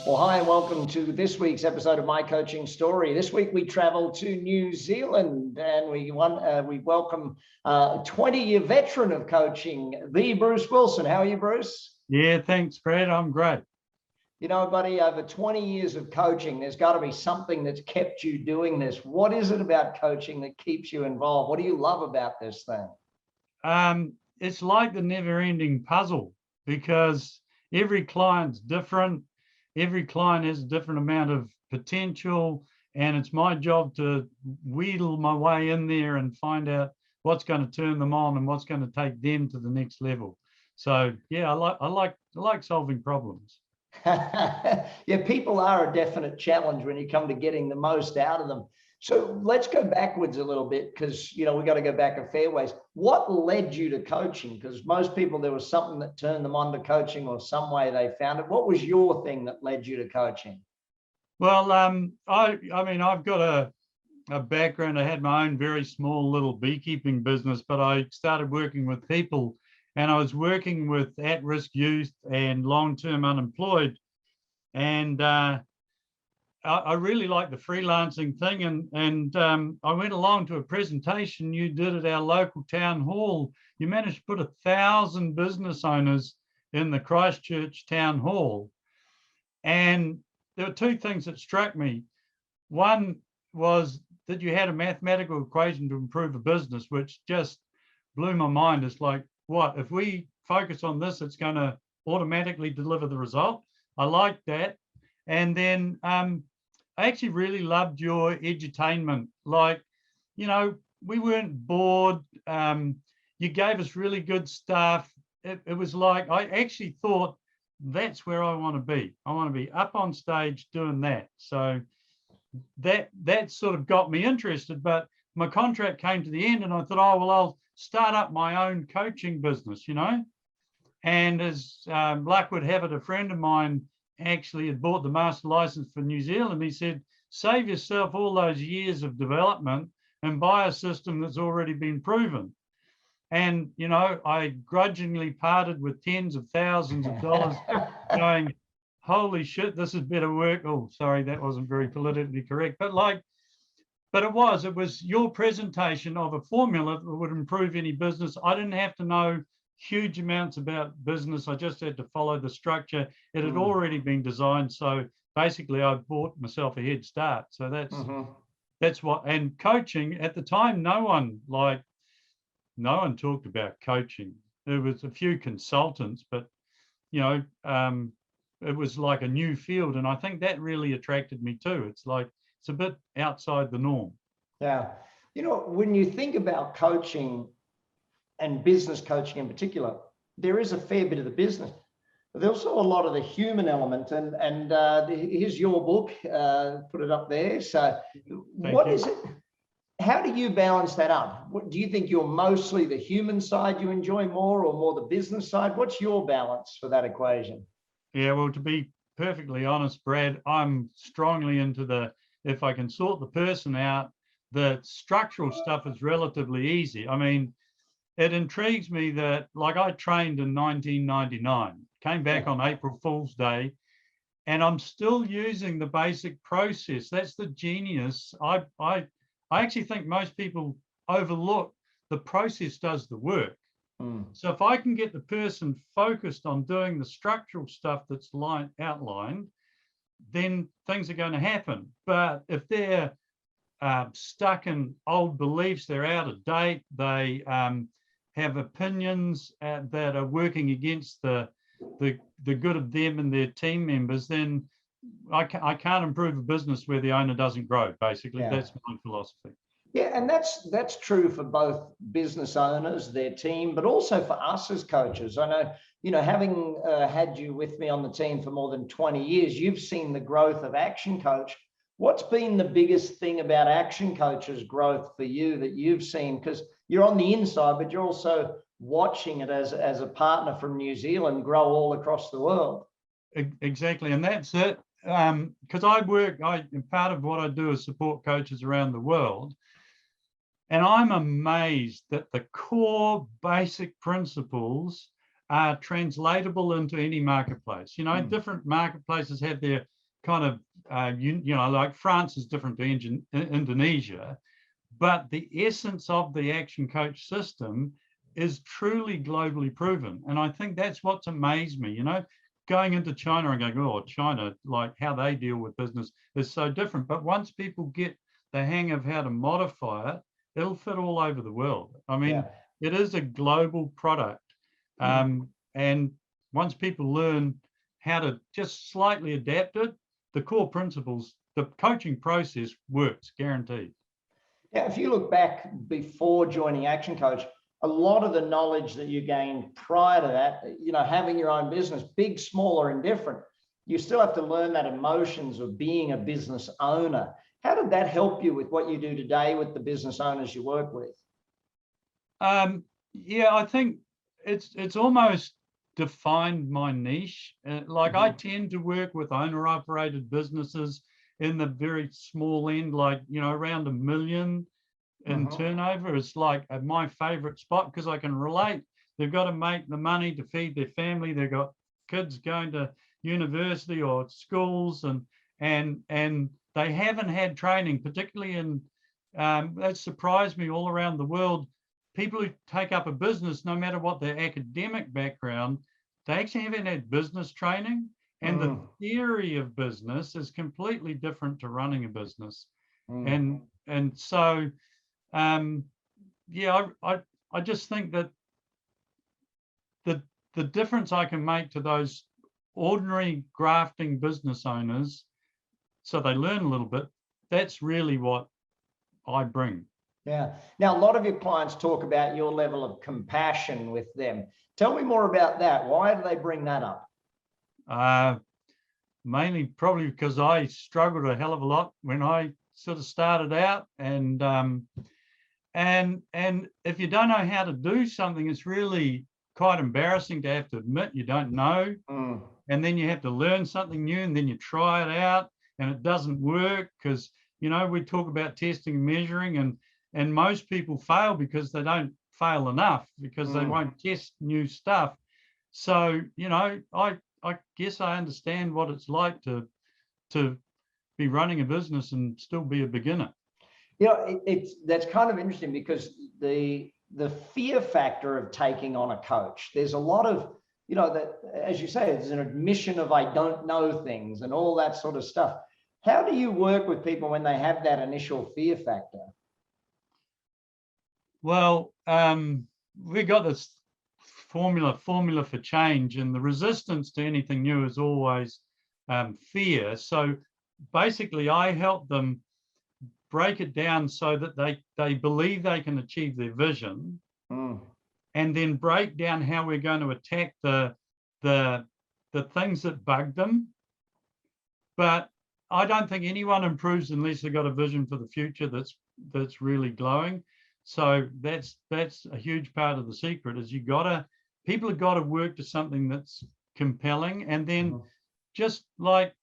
Well, hi, and welcome to this week's episode of My Coaching Story. This week we travel to New Zealand and we welcome a 20-year veteran of coaching, the Bruce Wilson. How are you, Bruce? Yeah, thanks, Brad. I'm great. You know, buddy, over 20 years of coaching, there's got to be something that's kept you doing this. What is it about coaching that keeps you involved? What do you love about this thing? It's like the never-ending puzzle because every client's different. Every client has a different amount of potential, and it's my job to wheedle my way in there and find out what's going to turn them on and what's going to take them to the next level. So yeah, I like solving problems. Yeah, people are a definite challenge when you come to getting the most out of them. So let's go backwards a little bit because, you know, we got to go back a fair ways. What led you to coaching? Because most people, there was something that turned them on to coaching or some way they found it. What was your thing that led you to coaching? Well, I mean, I've got a background. I had my own very small little beekeeping business, but I started working with people, and I was working with at-risk youth and long-term unemployed. And I really like the freelancing thing, and I went along to a presentation you did at our local town hall. You managed to put 1,000 business owners in the Christchurch town hall, and there were two things that struck me. One was that you had a mathematical equation to improve a business, which just blew my mind. It's like, what if we focus on this, it's going to automatically deliver the result. I liked that. And then I actually really loved your edutainment. Like, you know, we weren't bored. You gave us really good stuff. It was like, I actually thought that's where I want to be. I want to be up on stage doing that. So that sort of got me interested, but my contract came to the end and I thought, oh, well, I'll start up my own coaching business, you know? And as luck would have it, a friend of mine actually had bought the master license for New Zealand. He said, save yourself all those years of development and buy a system that's already been proven. And, you know, I grudgingly parted with tens of thousands of dollars going, holy shit, this is better work. Oh, sorry, that wasn't very politically correct. But it was your presentation of a formula that would improve any business. I didn't have to know huge amounts about business. I just had to follow the structure. It had already been designed. So basically I bought myself a head start. So that's what, and coaching at the time, no one talked about coaching. There was a few consultants, but you know, it was like a new field. And I think that really attracted me too. It's like, it's a bit outside the norm. Yeah. You know, when you think about coaching and business coaching in particular, there is a fair bit of the business, but there's also a lot of the human element. And here's your book, put it up there. So what is it? How do you balance that up? Do you think you're mostly the human side you enjoy more or more the business side? What's your balance for that equation? Yeah, well, to be perfectly honest, Brad, I'm strongly into if I can sort the person out, the structural stuff is relatively easy. I mean, it intrigues me that, like, I trained in 1999, came back on April Fool's Day, and I'm still using the basic process. That's the genius. I actually think most people overlook the process does the work. So if I can get the person focused on doing the structural stuff that's outlined, then things are going to happen. But if they're stuck in old beliefs, they're out of date, they have opinions that are working against the good of them and their team members, then I can't improve a business where the owner doesn't grow, basically. Yeah. That's my philosophy. Yeah, and that's true for both business owners, their team, but also for us as coaches. I know, you know, having had you with me on the team for more than 20 years, you've seen the growth of ActionCOACH. What's been the biggest thing about ActionCOACH's growth for you that you've seen? Because you're on the inside, but you're also watching it as a partner from New Zealand grow all across the world. Exactly, and that's it. Because part of what I do is support coaches around the world. And I'm amazed that the core basic principles are translatable into any marketplace. You know, different marketplaces have their kind of, like France is different to Indonesia, but the essence of the Action Coach system is truly globally proven. And I think that's what's amazed me, going into China and going, oh, China, like how they deal with business is so different. But once people get the hang of how to modify it, it'll fit all over the world. I mean, it is a global product. And once people learn how to just slightly adapt it, the core principles, the coaching process works, guaranteed. Yeah, if you look back before joining Action Coach, a lot of the knowledge that you gained prior to that, having your own business, big, small, or indifferent, you still have to learn that emotions of being a business owner. How did that help you with what you do today with the business owners you work with? Yeah, I think it's almost defined my niche. I tend to work with owner-operated businesses in the very small end, around $1 million in turnover. It's like my favorite spot because I can relate. They've got to make the money to feed their family. They've got kids going to university or schools, and they haven't had training, particularly in that surprised me all around the world. People who take up a business, no matter what their academic background, they actually haven't had business training. And the theory of business is completely different to running a business. And so, I just think that the difference I can make to those ordinary grafting business owners, so they learn a little bit, that's really what I bring. Yeah. Now, a lot of your clients talk about your level of compassion with them. Tell me more about that. Why do they bring that up? Mainly probably because I struggled a hell of a lot when I sort of started out, and if you don't know how to do something, it's really quite embarrassing to have to admit you don't know, and then you have to learn something new, and then you try it out and it doesn't work because we talk about testing and measuring, and most people fail because they don't fail enough, because they won't test new stuff. So I guess I understand what it's like to be running a business and still be a beginner. That's kind of interesting because the fear factor of taking on a coach, there's a lot of, that, as you say, there's an admission of I don't know things and all that sort of stuff. How do you work with people when they have that initial fear factor? Well, we got this formula for change, and the resistance to anything new is always fear. So basically, I help them break it down so that they believe they can achieve their vision, and then break down how we're going to attack the things that bug them. But I don't think anyone improves unless they've got a vision for the future that's really glowing. So that's a huge part of the secret, is people have got to work to something that's compelling, and then just like,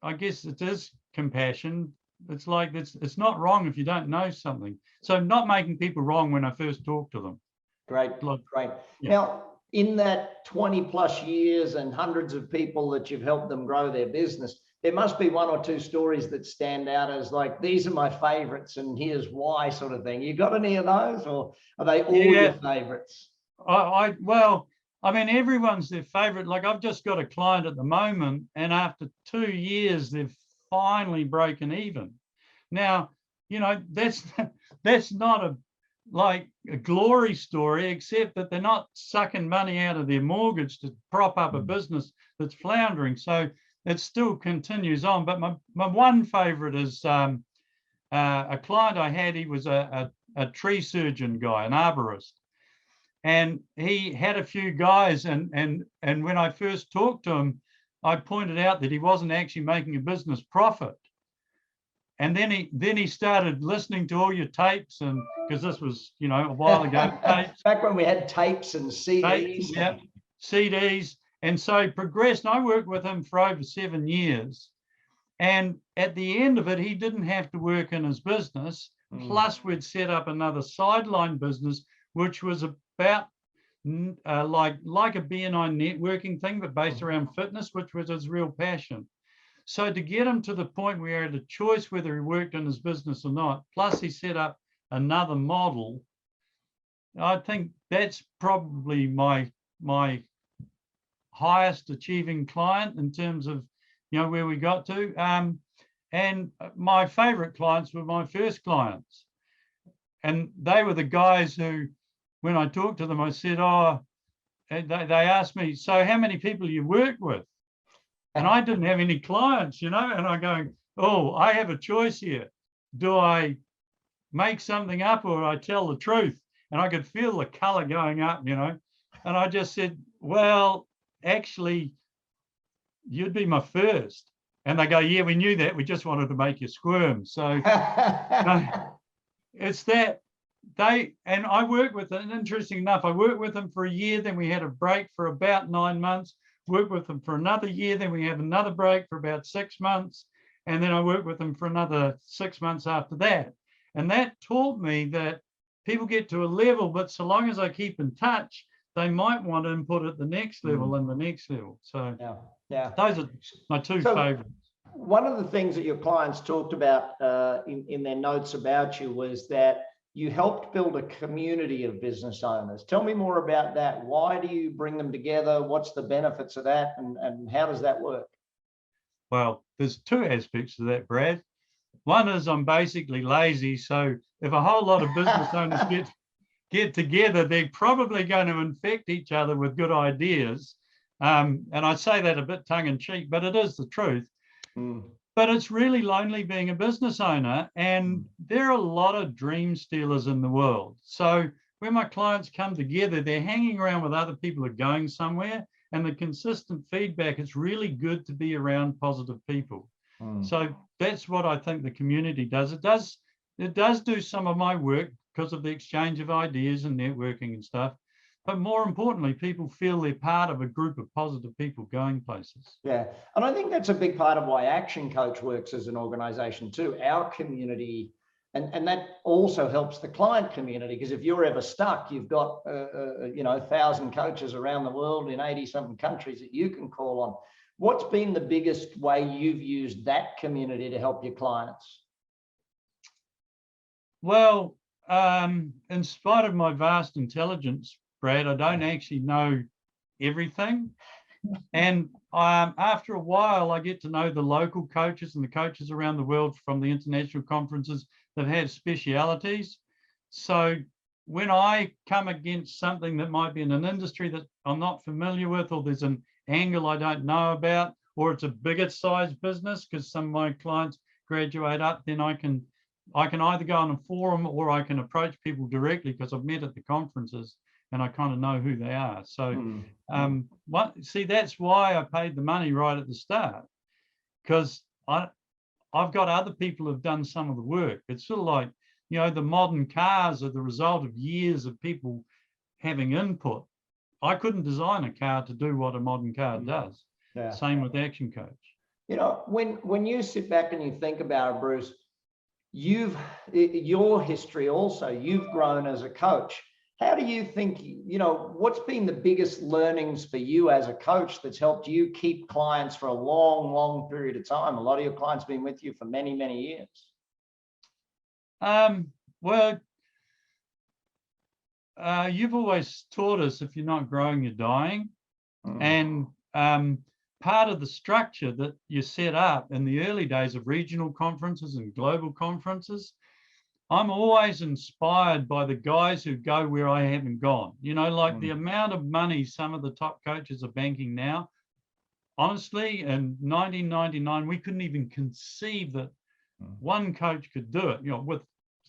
I guess it is compassion. It's like it's not wrong if you don't know something. So not making people wrong when I first talk to them. Great. Yeah. Now, in that 20 plus years and hundreds of people that you've helped them grow their business, there must be one or two stories that stand out as like, these are my favorites and here's why, sort of thing. You got any of those, or are they all your favorites? Well, I mean, everyone's their favorite. Like, I've just got a client at the moment, and after 2 years, they've finally broken even. Now, that's not a glory story, except that they're not sucking money out of their mortgage to prop up a business that's floundering. So it still continues on. But my one favorite is a client I had. He was a tree surgeon guy, an arborist. And he had a few guys, and when I first talked to him, I pointed out that he wasn't actually making a business profit. And then he started listening to all your tapes, and because this was a while ago, tapes, back when we had tapes and CDs. CDs, and so he progressed. And I worked with him for over 7 years, and at the end of it, he didn't have to work in his business. Plus, we'd set up another sideline business, which was about like a BNI networking thing, but based around fitness, which was his real passion. So to get him to the point where he had a choice whether he worked in his business or not, plus he set up another model, I think that's probably my highest achieving client in terms of, where we got to. And my favorite clients were my first clients. And they were the guys who, when I talked to them, I said, oh, they asked me, so how many people you work with? And I didn't have any clients, and I'm going, oh, I have a choice here. Do I make something up or I tell the truth? And I could feel the color going up, and I just said, well, actually, you'd be my first. And they go, yeah, we knew that. We just wanted to make you squirm. So it's that and I worked with them, interesting enough, I worked with them for a year, then we had a break for about 9 months, worked with them for another year, then we had another break for about 6 months, and then I worked with them for another 6 months after that. And that taught me that people get to a level, but so long as I keep in touch, they might want input at the next level and the next level. So yeah, those are my two favorites. One of the things that your clients talked about in their notes about you was that you helped build a community of business owners. Tell me more about that. Why do you bring them together? What's the benefits of that? And how does that work? Well, there's two aspects to that, Brad. One is I'm basically lazy. So if a whole lot of business owners get together, they're probably going to infect each other with good ideas. And I say that a bit tongue in cheek, but it is the truth. But it's really lonely being a business owner, and there are a lot of dream stealers in the world. So when my clients come together, they're hanging around with other people who are going somewhere, and the consistent feedback, it's really good to be around positive people. So that's what I think the community does. It does do some of my work because of the exchange of ideas and networking and stuff. But more importantly, people feel they're part of a group of positive people going places. Yeah, and I think that's a big part of why Action Coach works as an organization too, our community. And that also helps the client community, because if you're ever stuck, you've got 1,000 coaches around the world in 80-something countries that you can call on. What's been the biggest way you've used that community to help your clients? Well, in spite of my vast intelligence, Brad, I don't actually know everything. And after a while, I get to know the local coaches and the coaches around the world from the international conferences that have specialities. So when I come against something that might be in an industry that I'm not familiar with, or there's an angle I don't know about, or it's a bigger size business because some of my clients graduate up, then I can either go on a forum or I can approach people directly because I've met at the conferences and I kind of know who they are. So that's why I paid the money right at the start, because I've got other people who've done some of the work. It's sort of like, the modern cars are the result of years of people having input. I couldn't design a car to do what a modern car does. Yeah. Same with Action Coach. When you sit back and you think about it, Bruce, your history also, you've grown as a coach. How do you think, what's been the biggest learnings for you as a coach that's helped you keep clients for a long, long period of time? A lot of your clients have been with you for many, many years. Well, you've always taught us if you're not growing, you're dying. And part of the structure that you set up in the early days of regional conferences and global conferences, I'm always inspired by the guys who go where I haven't gone. The amount of money some of the top coaches are banking now. Honestly, in 1999, we couldn't even conceive that one coach could do it, with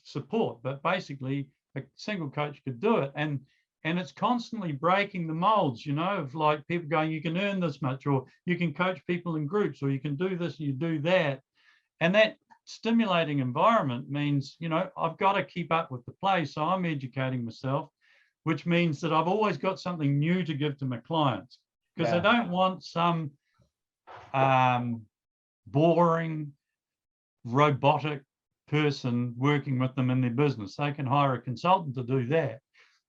support, but basically a single coach could do it. And it's constantly breaking the molds, of like people going, you can earn this much, or you can coach people in groups, or you can do this, you do that. And that stimulating environment means, I've got to keep up with the play. So I'm educating myself, which means that I've always got something new to give to my clients, because I don't want some boring, robotic person working with them in their business. They can hire a consultant to do that.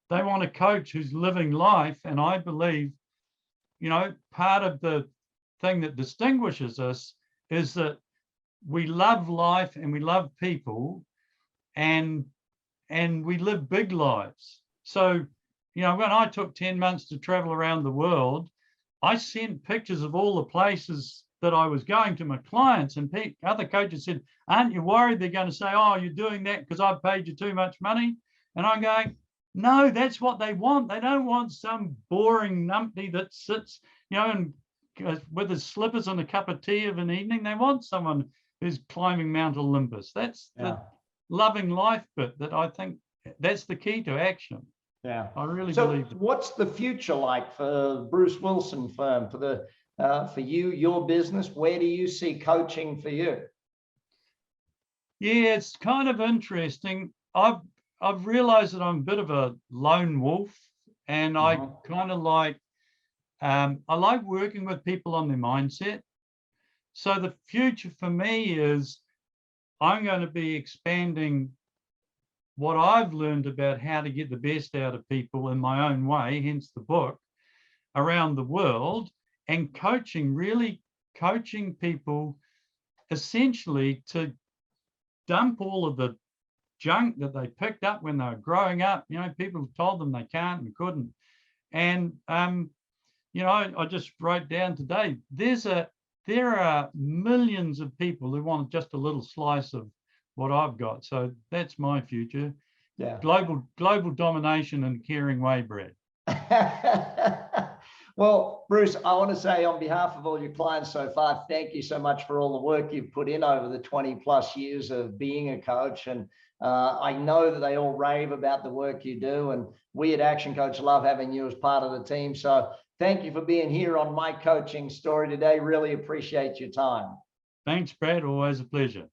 They want a coach who's living life. And I believe, part of the thing that distinguishes us is that we love life and we love people, and we live big lives. So, you know, when I took 10 months to travel around the world, I sent pictures of all the places that I was going to my clients, and other coaches said, aren't you worried they're going to say, oh, you're doing that because I've paid you too much money? And I'm going, no, that's what they want. They don't want some boring numpty that sits, you know, and with his slippers and a cup of tea of an evening. They want someone who's climbing Mount Olympus. That's the loving life bit that I think that's the key to action. Yeah, I really so believe it. What's the future like for Bruce Wilson Firm, for you, your business? Where do you see coaching for you? Yeah, it's kind of interesting. I've realized that I'm a bit of a lone wolf, and I kind of like I like working with people on their mindset. So the future for me is I'm going to be expanding what I've learned about how to get the best out of people in my own way, hence the book, around the world, and really coaching people essentially to dump all of the junk that they picked up when they were growing up. You know, people told them they can't and couldn't. And, you know, I just wrote down today, there are millions of people who want just a little slice of what I've got. So that's my future. Yeah. Global domination in a caring way, Brad. Well, Bruce, I want to say on behalf of all your clients so far, thank you so much for all the work you've put in over the 20+ years of being a coach. And I know that they all rave about the work you do. And we at Action Coach love having you as part of the team. So thank you for being here on My Coaching Story today. Really appreciate your time. Thanks, Brad. Always a pleasure.